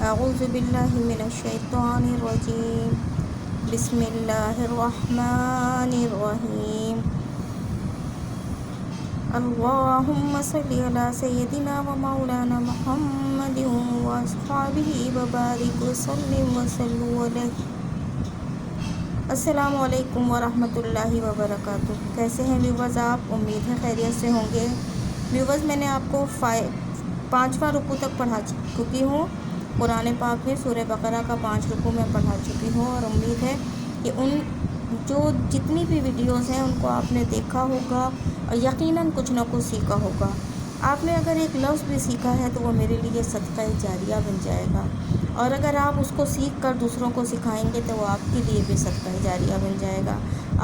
اعوذ باللہ من الشیطان الرجیم بسم اللہ الرحمن الرحیم اللہم صلی علی سیدنا و مولانا محمد و اصحابہ وبارک وسلم علیہ۔ السلام علیکم ورحمۃ اللہ وبرکاتہ۔ کیسے ہیں ویورز آپ؟ امید ہے خیریت سے ہوں گے۔ ویورز، میں نے آپ کو 5واں رکوع تک پڑھا چکی ہوں۔ قرآن پاک میں سورہ بقرہ کا 5 رکوع میں پڑھا چکی ہوں، اور امید ہے کہ جتنی بھی ویڈیوز ہیں ان کو آپ نے دیکھا ہوگا اور یقیناً کچھ نہ کچھ سیکھا ہوگا۔ آپ نے اگر ایک لفظ بھی سیکھا ہے تو وہ میرے لیے صدقہ جاریہ بن جائے گا، اور اگر آپ اس کو سیکھ کر دوسروں کو سکھائیں گے تو وہ آپ کے لیے بھی صدقہ جاریہ بن جائے گا۔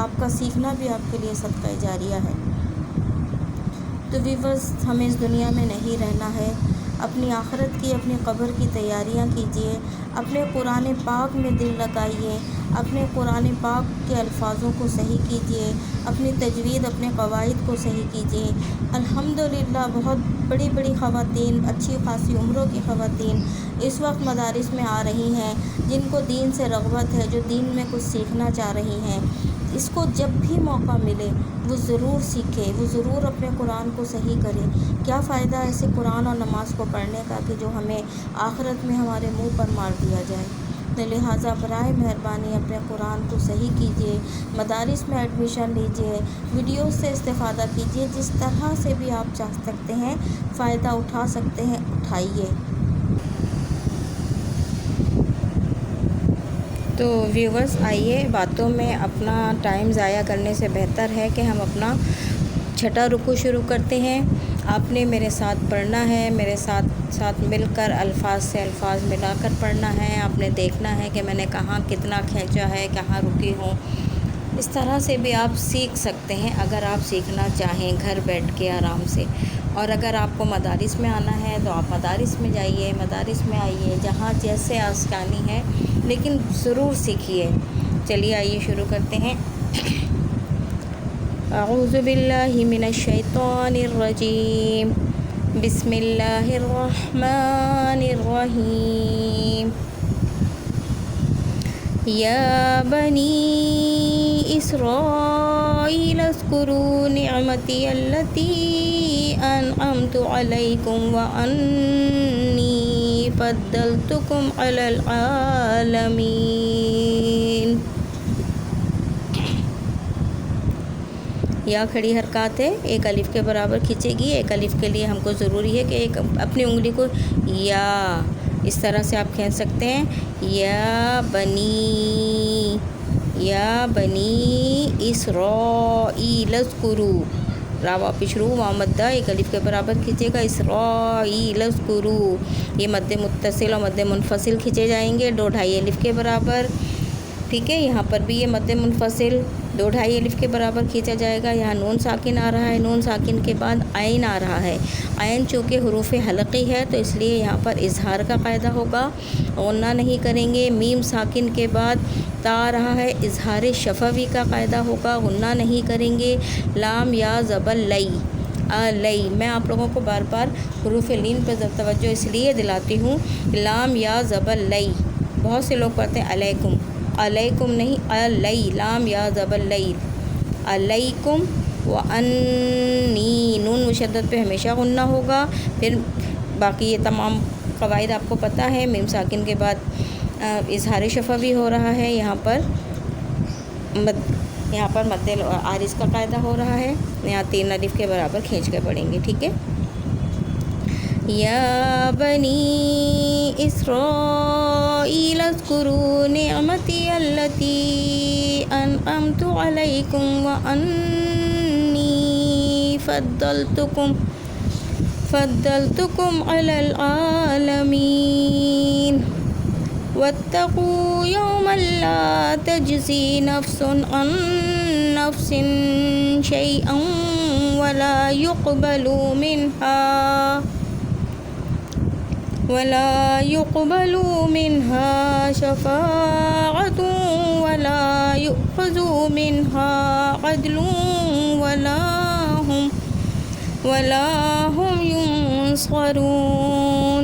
آپ کا سیکھنا بھی آپ کے لیے صدقہ جاریہ ہے۔ تو ویورز، ہمیں اس دنیا میں نہیں رہنا ہے، اپنی آخرت کی، اپنی قبر کی تیاریاں کیجیے، اپنے قرآن پاک میں دل لگائیے، اپنے قرآن پاک کے الفاظوں کو صحیح کیجیے، اپنی تجوید، اپنے قواعد کو صحیح کیجیے۔ الحمدللہ بہت بڑی بڑی خواتین، اچھی خاصی عمروں کی خواتین اس وقت مدارس میں آ رہی ہیں، جن کو دین سے رغبت ہے، جو دین میں کچھ سیکھنا چاہ رہی ہیں۔ اس کو جب بھی موقع ملے وہ ضرور سیکھے، وہ ضرور اپنے قرآن کو صحیح کرے۔ کیا فائدہ ایسے قرآن اور نماز کو پڑھنے کا کہ جو ہمیں آخرت میں ہمارے منہ پر مار دیا جائے؟ تو لہٰذا برائے مہربانی اپنے قرآن کو صحیح کیجیے، مدارس میں ایڈمیشن لیجیے، ویڈیوز سے استفادہ کیجیے، جس طرح سے بھی آپ چاہ سکتے ہیں، فائدہ اٹھا سکتے ہیں، اٹھائیے۔ تو ویورز، آئیے، باتوں میں اپنا ٹائم ضائع کرنے سے بہتر ہے کہ ہم اپنا 6واں رکوع شروع کرتے ہیں۔ آپ نے میرے ساتھ پڑھنا ہے، میرے ساتھ مل کر الفاظ سے الفاظ ملا کر پڑھنا ہے۔ آپ نے دیکھنا ہے کہ میں نے کہاں کتنا کھینچا ہے، کہاں رکی ہوں۔ اس طرح سے بھی آپ سیکھ سکتے ہیں اگر آپ سیکھنا چاہیں گھر بیٹھ کے آرام سے۔ اور اگر آپ کو مدارس میں آنا ہے تو آپ مدارس میں جائیے، مدارس میں آئیے، جہاں جیسے آسانی ہے، لیکن ضرور سیکھیے۔ چلیے آئیے شروع کرتے ہیں۔ اعوذ باللہ من الشیطان الرجیم بسم اللہ الرحمن الرحیم یا بنی اسرائیل اذکروا نعمتی التی انعمت علیکم وانی فضلتکم علی العالمین۔ یا کھڑی حرکات ہے، ایک الف کے برابر کھینچے گی۔ ایک الف کے لیے ہم کو ضروری ہے کہ ایک اپنی انگلی کو یا اس طرح سے آپ کھینچ سکتے ہیں۔ یا بنی اسرائیل اذکروا، را واپس شروع، واو مدہ ایک الف کے برابر کھینچے گا۔ اسرائیل اذکروا، یہ مد متصل اور مد منفصل کھینچے جائیں گے 2.5 الف کے برابر، ٹھیک ہے۔ یہاں پر بھی یہ مد منفصل 2.5 الف کے برابر کھینچا جائے گا۔ یہاں نون ساکن آ رہا ہے، نون ساکن کے بعد عین آ رہا ہے۔ عین چونکہ حروف حلقی ہے تو اس لیے یہاں پر اظہار کا قاعدہ ہوگا، غنہ نہیں کریں گے۔ میم ساکن کے بعد تا آ رہا ہے، اظہار شفوی کا قاعدہ ہوگا، غنہ نہیں کریں گے۔ لام یا زبر لئی، لئی، میں آپ لوگوں کو بار بار حروف لین پر توجہ اس لیے دلاتی ہوں، لام یا زبر لئی۔ بہت سے لوگ پڑھتے ہیں علیکم، علیکم نہیں، علی، لام یا زبر لئی، علیکم۔ وانی، نون مشدد پہ ہمیشہ غنہ ہوگا۔ پھر باقی یہ تمام قواعد آپ کو پتہ ہے۔ میم ساکن کے بعد اظہار شفوی ہو رہا ہے، یہاں پر مد عارض کا قاعدہ ہو رہا ہے۔ یہاں 3 الف کے برابر کھینچ کے پڑھیں گے، ٹھیک ہے۔ یا بنی اسرائیل اذکروا نعمتی التی انعمت علیکم وانی فضلتکم علی العالمین۔ واتقوا یوما لا تجزی نفس عن نفس شیئا ولا يقبل منها شفاعة ولا يؤخذ منها عدل ولا هم ينصرون۔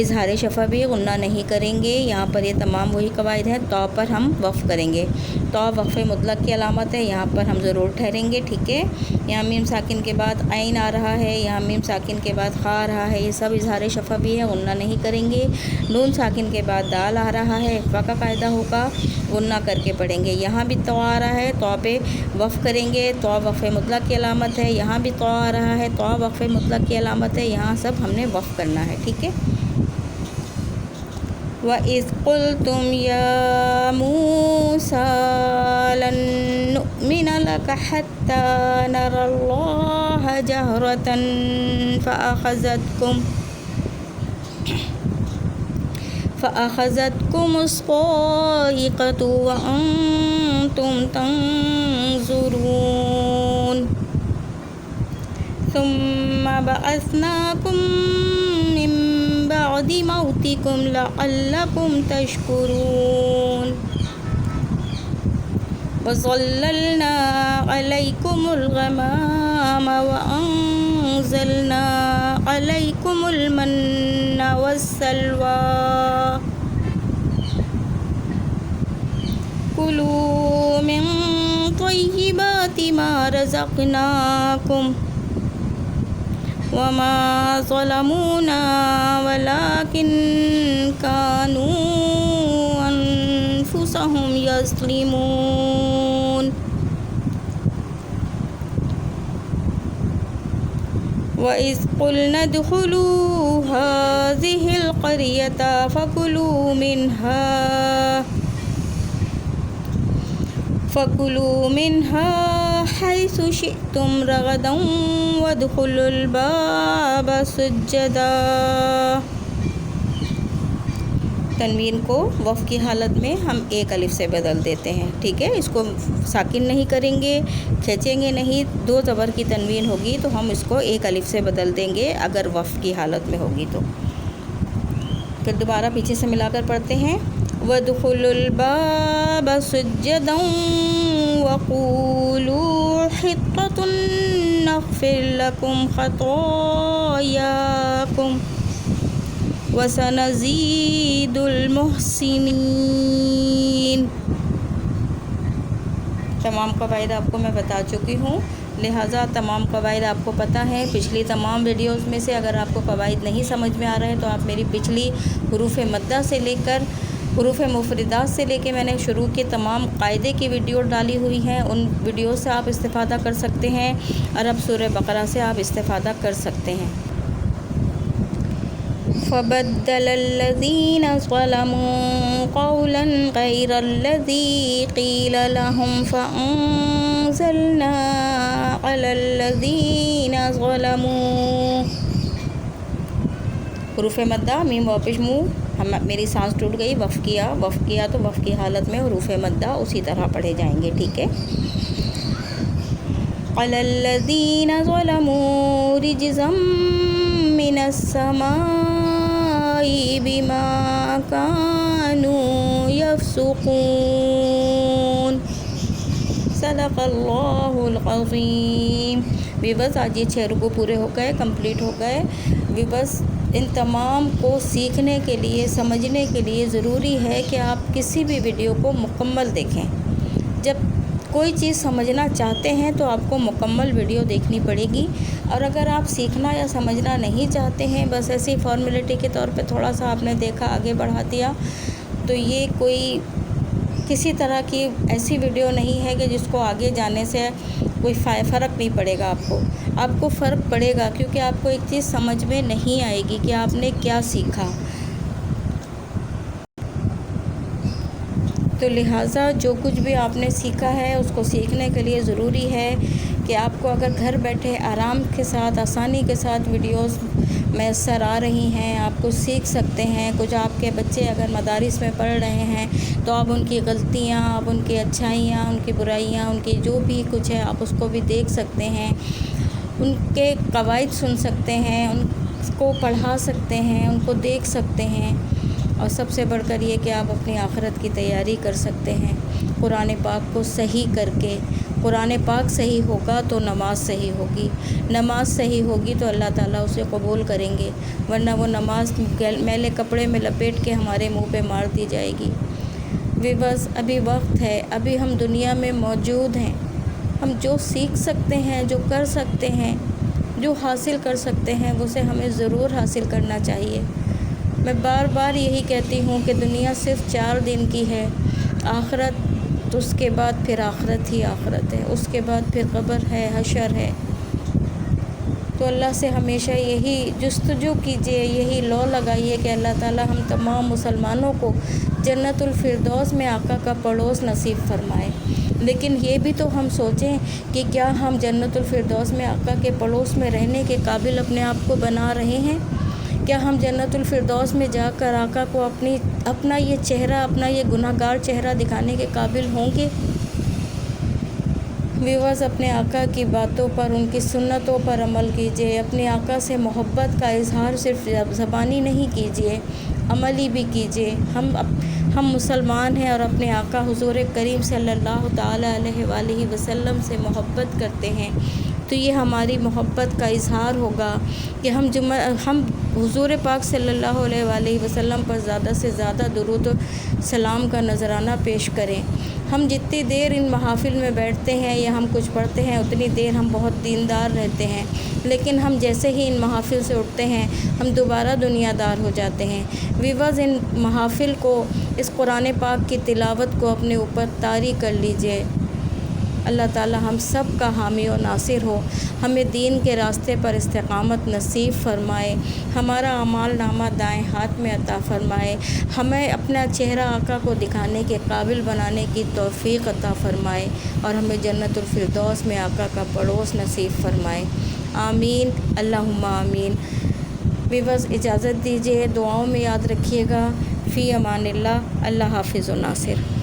اظہار شفوی غنہ نہیں کریں گے. یہاں پر یہ تمام وہی قواعد ہیں. تو پر ہم وقف کریں گے. تو وقف مطلق کی علامت ہے, یہاں پر ہم ضرور ٹھہریں گے. ٹھیک ہے, یہاں میم ساکن کے بعد عین آ رہا ہے, یہاں میم ساکن کے بعد خا آ رہا ہے, یہ سب اظہار شفوی ہے, غنہ نہیں کریں گے. نون ساکن کے بعد دال آ رہا ہے, اخفا کا قاعدہ ہوگا, غنہ کر کے پڑھیں گے. یہاں بھی تو آ رہا ہے, تو پہ وقف کریں گے. تو وقف مطلق کی علامت ہے. یہاں بھی تو آ رہا ہے, تو وقف مطلق کی علامت ہے. یہاں سب ہم نے وقف کرنا ہے. ٹھیک ہے. وَإِذْ قُلْتُمْ يَا مُوسَىٰ لَن نُّؤْمِنَ لَكَ حَتَّىٰ نَرَى اللَّهَ جَهْرَةً فَأَخَذَتْكُمُ الصَّاعِقَةُ وَأَنتُمْ تَنظُرُونَ ثُمَّ بَعَثْنَاكُم مِّن بَعْدِ مَوْتِكُمْ لَعَلَّكُمْ تَشْكُرُونَ وَظَلَّلْنَا عَلَيْكُمُ الْغَمَامَ وَأَنزَلْنَا عَلَيْكُمُ الْمَنَّ وَالسَّلْوَىٰ كُلُوا مِن طَيِّبَاتِ مَا رَزَقْنَاكُمْ وَمَا ظَلَمُونَا وَلَٰكِن كَانُوا أَنفُسَهُمْ يَظْلِمُونَ وَإِذْ قُلْنَا ادْخُلُوا هَٰذِهِ الْقَرْيَةَ فَكُلُوا مِنْهَا حَيْثُ شِئْتُمْ رَغَدًا وَادْخُلُوا الْبَابَ سُجَّدًا. تنوین کو وقف کی حالت میں ہم ایک الف سے بدل دیتے ہیں. ٹھیک ہے, اس کو ساکن نہیں کریں گے, کھینچیں گے نہیں. دو زبر کی تنوین ہوگی تو ہم اس کو ایک الف سے بدل دیں گے اگر وقف کی حالت میں ہوگی تو. پھر دوبارہ پیچھے سے ملا کر پڑھتے ہیں. وَادْخُلُوا الْبَابَ سُجَّدًا وَقُولُوا حِطَّةٌ نَغْفِرْ لَكُمْ خَطَايَاكُمْ وَسَنَزِيدُ الْمُحْسِنِينَ. تمام قواعد آپ کو میں بتا چکی ہوں, لہٰذا تمام قواعد آپ کو پتہ ہے. پچھلی تمام ویڈیوز میں سے اگر آپ کو قواعد نہیں سمجھ میں آ رہے ہیں تو آپ میری پچھلی حروف مدہ سے لے کر حروف مفردات سے لے کے میں نے شروع کے تمام قاعدے کی ویڈیو ڈالی ہوئی ہیں, ان ویڈیو سے آپ استفادہ کر سکتے ہیں. اور اب سورہ بقرہ سے آپ استفادہ کر سکتے ہیں. فَبَدَّلَ الَّذِينَ ظَلَمُوا قَوْلًا غَيْرَ الَّذِي قِيلَ لَهُمْ فَأَنزَلْنَا عَلَى الَّذِينَ ظَلَمُوا. حروف مدہ میم واپس منہ, میری سانس ٹوٹ گئی, وقف کیا تو وقف کی حالت میں حروف مدہ اسی طرح پڑھے جائیں گے. ٹھیک ہے. عَلَى الَّذِينَ ظَلَمُوا رِجْزًا مِّنَ السَّمَاءِ بِمَا كَانُوا يَفْسُقُونَ. صدق اللہ العظیم. ویورز آج یہ 6 رکوع پورے ہو گئے, کمپلیٹ ہو گئے. ویورز ان تمام کو سیکھنے کے لیے, سمجھنے کے لیے ضروری ہے کہ آپ کسی بھی ویڈیو کو مکمل دیکھیں. جب کوئی چیز سمجھنا چاہتے ہیں تو آپ کو مکمل ویڈیو دیکھنی پڑے گی. اور اگر آپ سیکھنا یا سمجھنا نہیں چاہتے ہیں, بس ایسی فارمیلٹی کے طور پہ تھوڑا سا آپ نے دیکھا, آگے بڑھا دیا, تو یہ کوئی کسی طرح کی ایسی ویڈیو نہیں ہے کہ جس کو آگے جانے سے کوئی فرق نہیں پڑے گا. آپ کو فرق پڑے گا, کیونکہ آپ کو ایک چیز سمجھ میں نہیں آئے گی کہ آپ نے کیا سیکھا. تو لہٰذا جو کچھ بھی آپ نے سیکھا ہے اس کو سیکھنے کے لیے ضروری ہے کہ آپ کو اگر گھر بیٹھے آرام کے ساتھ, آسانی کے ساتھ ویڈیوز میسر آ رہی ہیں, آپ کو سیکھ سکتے ہیں. کچھ آپ کے بچے اگر مدارس میں پڑھ رہے ہیں تو آپ ان کی غلطیاں, آپ ان کی اچھائیاں, ان کی برائیاں, ان کی جو بھی کچھ ہے آپ اس کو بھی دیکھ سکتے ہیں. ان کے قواعد سن سکتے ہیں, ان کو پڑھا سکتے ہیں, ان کو دیکھ سکتے ہیں. اور سب سے بڑھ کر یہ کہ آپ اپنی آخرت کی تیاری کر سکتے ہیں قرآن پاک کو صحیح کر کے۔ قرآن پاک صحیح ہوگا تو نماز صحیح ہوگی، نماز صحیح ہوگی تو اللہ تعالیٰ اسے قبول کریں گے، ورنہ وہ نماز میلے کپڑے میں لپیٹ کے ہمارے منہ پہ مار دی جائے گی۔ ویورز، ابھی وقت ہے، ابھی ہم دنیا میں موجود ہیں، ہم جو سیکھ سکتے ہیں، جو کر سکتے ہیں، جو حاصل کر سکتے ہیں، اسے ہمیں ضرور حاصل کرنا چاہیے۔ میں بار بار یہی کہتی ہوں کہ دنیا صرف 4 دن کی ہے، آخرت تو اس کے بعد پھر آخرت ہی آخرت ہے، اس کے بعد پھر قبر ہے، حشر ہے۔ تو اللہ سے ہمیشہ یہی جستجو کیجیے، یہی لو لگائیے کہ اللہ تعالیٰ ہم تمام مسلمانوں کو جنت الفردوس میں آقا کا پڑوس نصیب فرمائے۔ لیکن یہ بھی تو ہم سوچیں کہ کیا ہم جنت الفردوس میں آقا کے پڑوس میں رہنے کے قابل اپنے آپ کو بنا رہے ہیں؟ کیا ہم جنت الفردوس میں جا کر آقا کو اپنا یہ چہرہ، اپنا یہ گناہ گار چہرہ دکھانے کے قابل ہوں گے؟ ویورز، اپنے آقا کی باتوں پر، ان کی سنتوں پر عمل کیجیے، اپنے آقا سے محبت کا اظہار صرف زبانی نہیں کیجیے، عملی بھی کیجیے۔ ہم مسلمان ہیں اور اپنے آقا حضور کریم صلی اللہ تعالیٰ علیہ وآلہ وسلم سے محبت کرتے ہیں، تو یہ ہماری محبت کا اظہار ہوگا کہ ہم حضور پاک صلی اللہ علیہ وآلہ وسلم پر زیادہ سے زیادہ درود و سلام کا نذرانہ پیش کریں۔ ہم جتنی دیر ان محافل میں بیٹھتے ہیں یا ہم کچھ پڑھتے ہیں، اتنی دیر ہم بہت دیندار رہتے ہیں، لیکن ہم جیسے ہی ان محافل سے اٹھتے ہیں، ہم دوبارہ دنیا دار ہو جاتے ہیں۔ ویورز، ان محافل کو، اس قرآن پاک کی تلاوت کو اپنے اوپر طاری کر لیجئے۔ اللہ تعالی ہم سب کا حامی و ناصر ہو، ہمیں دین کے راستے پر استقامت نصیب فرمائے، ہمارا اعمال نامہ دائیں ہاتھ میں عطا فرمائے، ہمیں اپنا چہرہ آقا کو دکھانے کے قابل بنانے کی توفیق عطا فرمائے، اور ہمیں جنت الفردوس میں آقا کا پڑوس نصیب فرمائے۔ آمین، اللہم آمین۔ ویورز، اجازت دیجیے، دعاؤں میں یاد رکھیے گا۔ فی امان اللہ، اللہ حافظ و ناصر۔